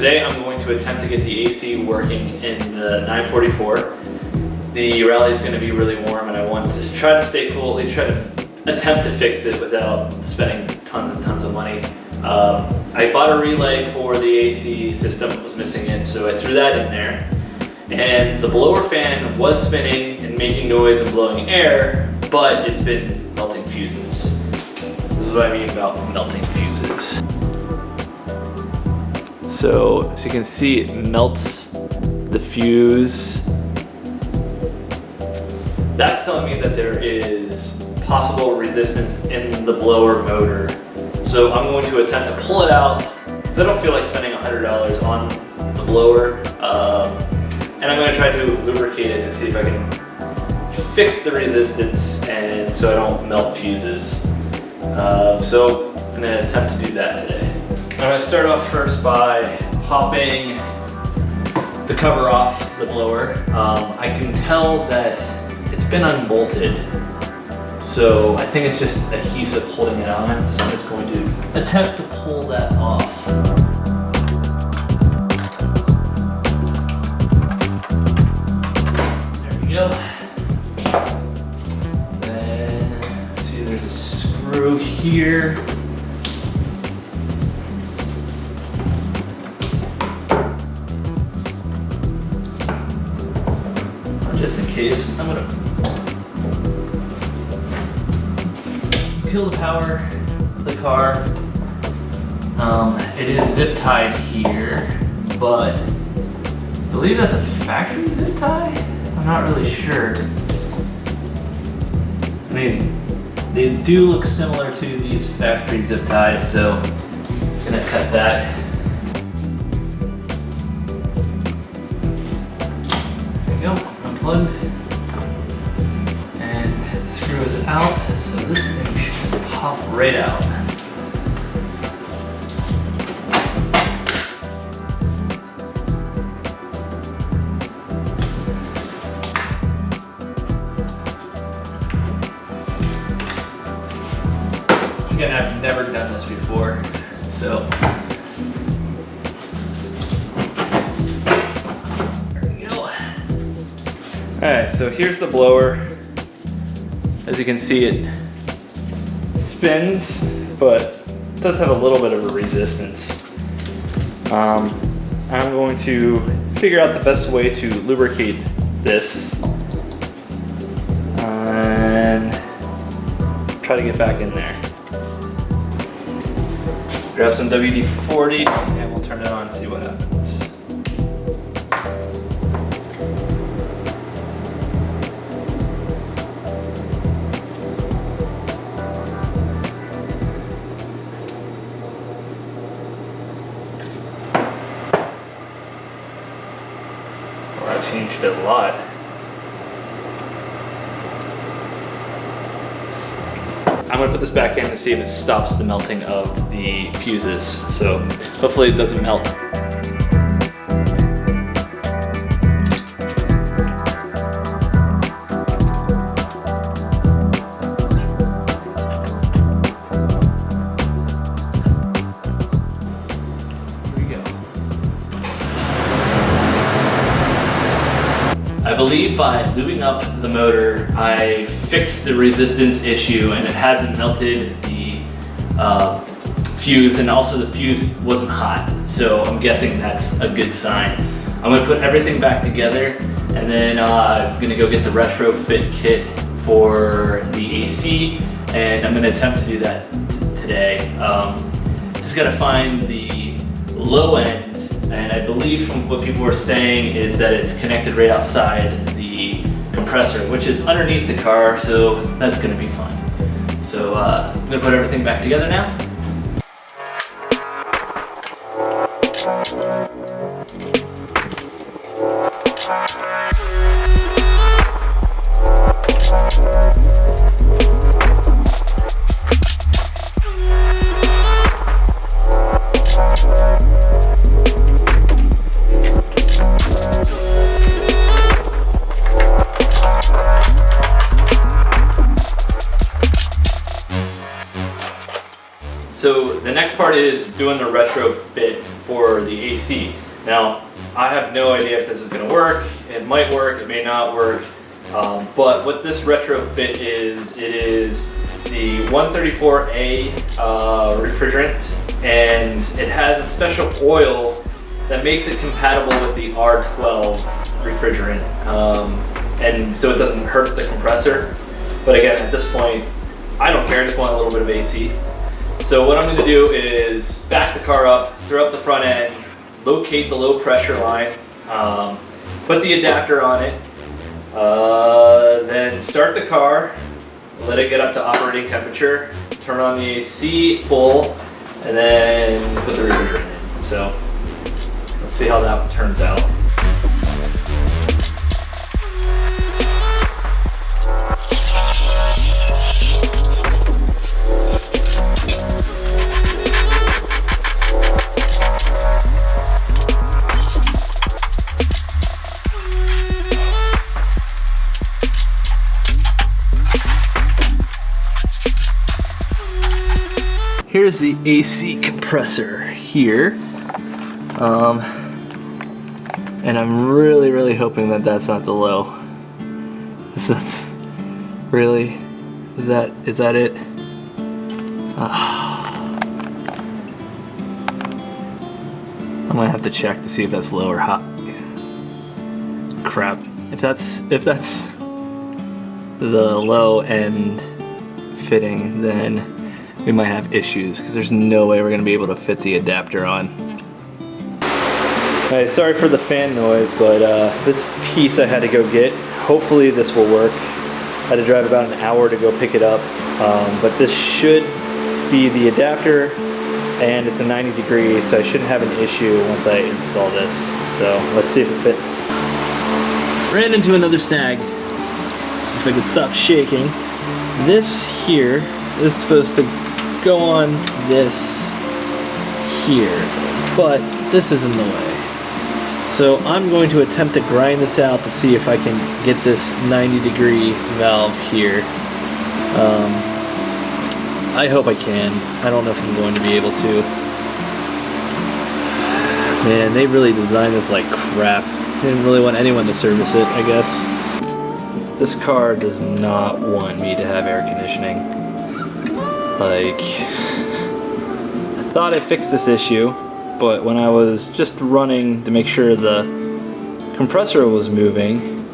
today I'm going to attempt to get the AC working in the 944. The rally is going to be really warm and I want to try to stay cool, at least try to attempt to fix it without spending tons and tons of money. I bought a relay for the AC system, it was missing it, so I threw that in there. And the blower fan was spinning and making noise and blowing air, but it's been melting fuses. This is what I mean about melting fuses. So as you can see, it melts the fuse. That's telling me that there is possible resistance in the blower motor. So I'm going to attempt to pull it out because I don't feel like spending $100 on the blower. And I'm going to try to lubricate it to see if I can fix the resistance and so I don't melt fuses. So I'm going to attempt to do that today. I'm going to start off first by popping the cover off the blower. I can tell that it's been unbolted, so I think it's just adhesive holding it on, so I'm just going to attempt to pull that off. There we go. Then, let's see, there's a screw here. Just in case, I'm gonna kill the power to the car. It is zip tied here, but I believe that's a factory zip tie? I'm not really sure. I mean, they do look similar to these factory zip ties, so I'm gonna cut that. There we go, unplugged. And the screw is out, so this thing should just pop right out. Again, I've never done this before, so. There we go. Alright, so here's the blower. As you can see, it spins, but it does have a little bit of a resistance. I'm going to figure out the best way to lubricate this and try to get back in there. Grab some WD-40 and we'll turn it on and see what happens. Well, that changed a lot. I'm going to put this back in to see if it stops the melting of the fuses. So hopefully it doesn't melt. Here we go. I believe by lubing up the motor, I fixed the resistance issue and it hasn't melted the fuse, and also the fuse wasn't hot. So I'm guessing that's a good sign. I'm gonna put everything back together and then I'm gonna go get the retrofit kit for the AC, and I'm gonna attempt to do that today. Just gotta find the low end, and I believe from what people were saying is that it's connected right outside the compressor, which is underneath the car, so that's gonna be fun. So I'm gonna put everything back together now. So the next part is doing the retrofit for the AC. Now, I have no idea if this is going to work. It might work, it may not work. But what this retrofit is, it is the 134A refrigerant, and it has a special oil that makes it compatible with the R12 refrigerant. And so it doesn't hurt the compressor. But again, at this point, I don't care, I just want a little bit of AC. So what I'm going to do is back the car up, throw up the front end, locate the low pressure line, put the adapter on it, then start the car, let it get up to operating temperature, turn on the AC full, and then put the refrigerant in. So let's see how that turns out. Here's the AC compressor here, and I'm really hoping that that's not the low. Is that really? Is that it? I might have to check to see if that's low or hot. Crap. If that's the low end fitting, then we might have issues because there's no way we're going to be able to fit the adapter on. Alright, sorry for the fan noise, but this piece I had to go get. Hopefully this will work. I had to drive about an hour to go pick it up, but this should be the adapter, and it's a 90 degree, so I shouldn't have an issue once I install this. So let's see if it fits. Ran into another snag. Let's see if I can stop shaking. This here is supposed to go on this here, but this is in the way. So I'm going to attempt to grind this out to see if I can get this 90 degree valve here. I hope I can. I don't know if I'm going to be able to. Man, they really designed this like crap. They didn't really want anyone to service it, I guess. This car does not want me to have air conditioning. Like, I thought I fixed this issue, but when I was just running to make sure the compressor was moving,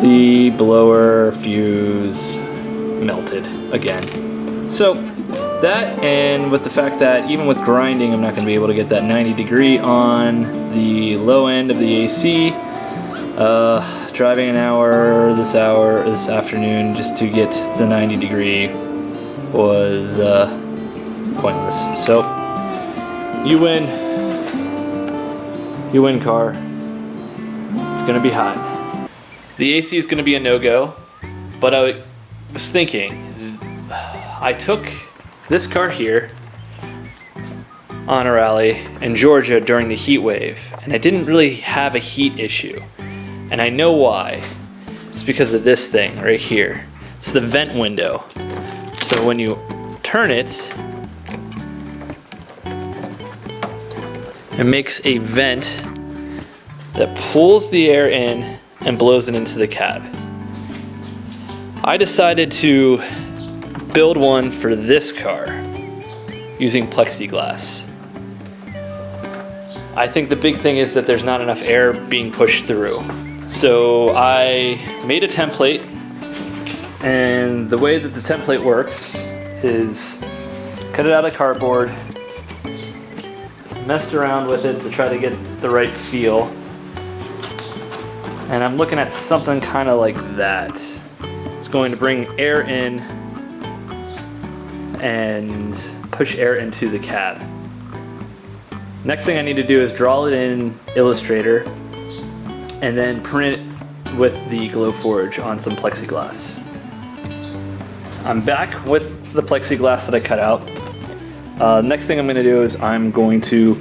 the blower fuse melted again. So that, and with the fact that even with grinding, I'm not going to be able to get that 90 degree on the low end of the AC. Driving an hour this afternoon just to get the 90 degree was pointless. So you win car. It's gonna be hot. The AC is gonna be a no-go, but I was thinking, I took this car here on a rally in Georgia during the heat wave, and I didn't really have a heat issue. And I know why. It's because of this thing right here. It's the vent window. So when you turn it, it makes a vent that pulls the air in and blows it into the cab. I decided to build one for this car using plexiglass. I think the big thing is that there's not enough air being pushed through. So I made a template, and the way that the template works is cut it out of cardboard, messed around with it to try to get the right feel, and I'm looking at something kind of like that. It's going to bring air in and push air into the cab. Next thing I need to do is draw it in Illustrator and then print it with the Glowforge on some plexiglass. I'm back with the plexiglass that I cut out. Next thing I'm going to do is I'm going to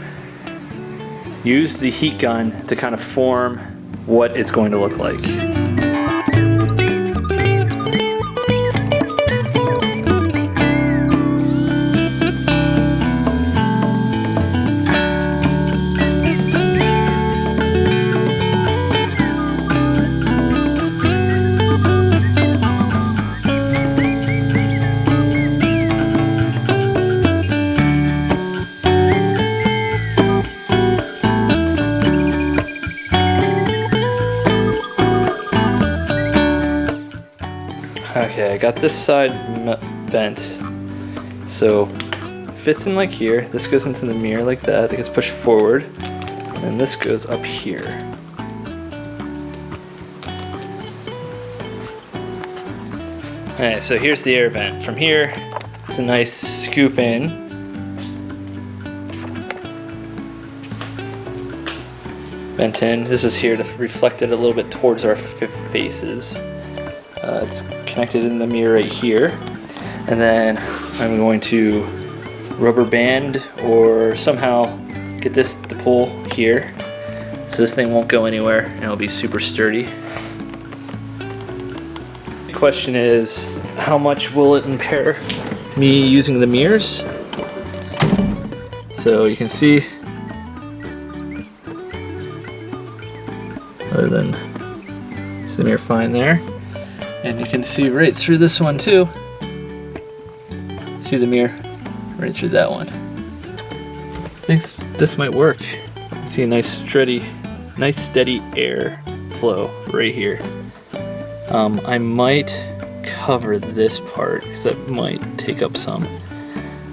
use the heat gun to kind of form what it's going to look like. Okay, I got this side bent. So fits in like here. This goes into the mirror like that. It gets pushed forward. And this goes up here. Alright, so here's the air vent. From here, it's a nice scoop in. Vent in. This is here to reflect it a little bit towards our faces. It's connected in the mirror right here. And then I'm going to rubber band or somehow get this to pull here. So this thing won't go anywhere and it'll be super sturdy. The question is, how much will it impair me using the mirrors? So you can see, other than it's the mirror fine there. And you can see right through this one too. See the mirror right through that one. I think this might work. See a nice steady air flow right here. I might cover this part because that might take up some.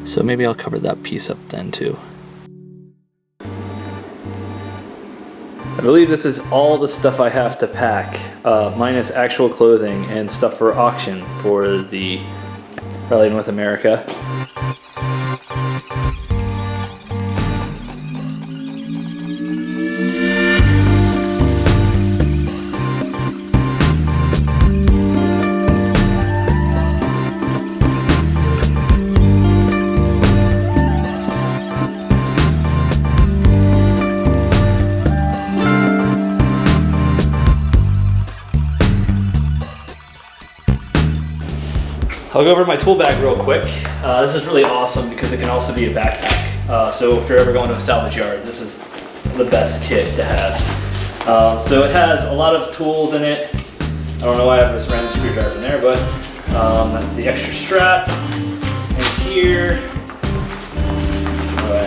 So maybe I'll cover that piece up then too. I believe this is all the stuff I have to pack, minus actual clothing and stuff for auction for the Rally North America. I'll go over my tool bag real quick. This is really awesome because it can also be a backpack. So if you're ever going to a salvage yard, this is the best kit to have. So it has a lot of tools in it. I don't know why I have this random screwdriver in there, but that's the extra strap. And here, what do I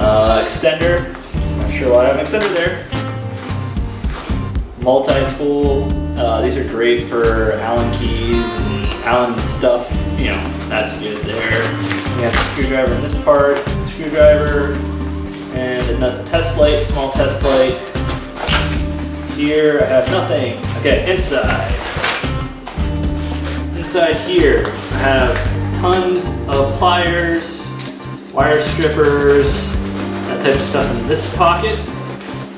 have? Extender. Not sure why I have an extender there. Multi-tool. These are great for Allen keys and Allen stuff. You know, that's good there. We have a screwdriver in this part, screwdriver, and a test light, small test light. Here I have nothing. Okay, inside. Inside here I have tons of pliers, wire strippers, that type of stuff in this pocket.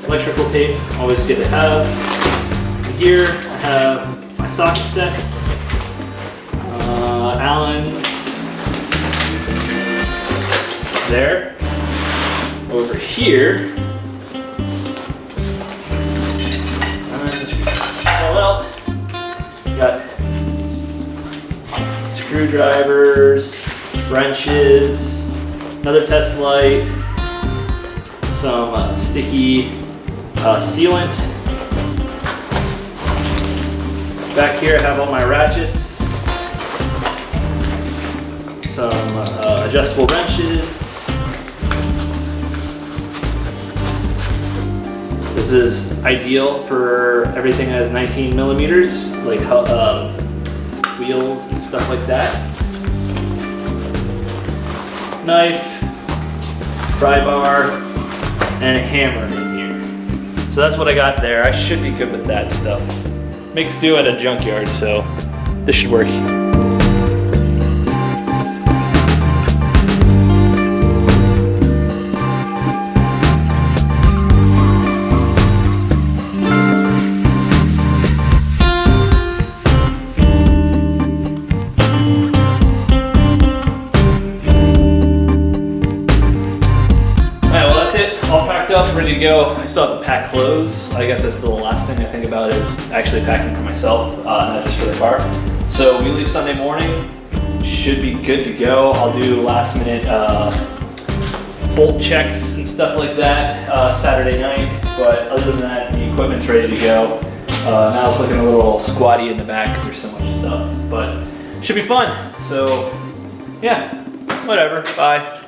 Electrical tape, always good to have. Here I have my socket sets, Allen's there. Over here, well, got screwdrivers, wrenches, another test light, some sticky sealant. Back here I have all my ratchets, some adjustable wrenches. This is ideal for everything that has 19 millimeters, like wheels and stuff like that. Knife, pry bar, and a hammer in here. So that's what I got there. I should be good with that stuff. Makes do at a junkyard, so this should work. Up, ready to go. I still have to pack clothes. I guess that's the last thing I think about is actually packing for myself, not just for the car. So we leave Sunday morning, should be good to go. I'll do last minute bolt checks and stuff like that Saturday night, but other than that, the equipment's ready to go. Now it's looking a little squatty in the back because there's so much stuff, but should be fun. So yeah, whatever, bye.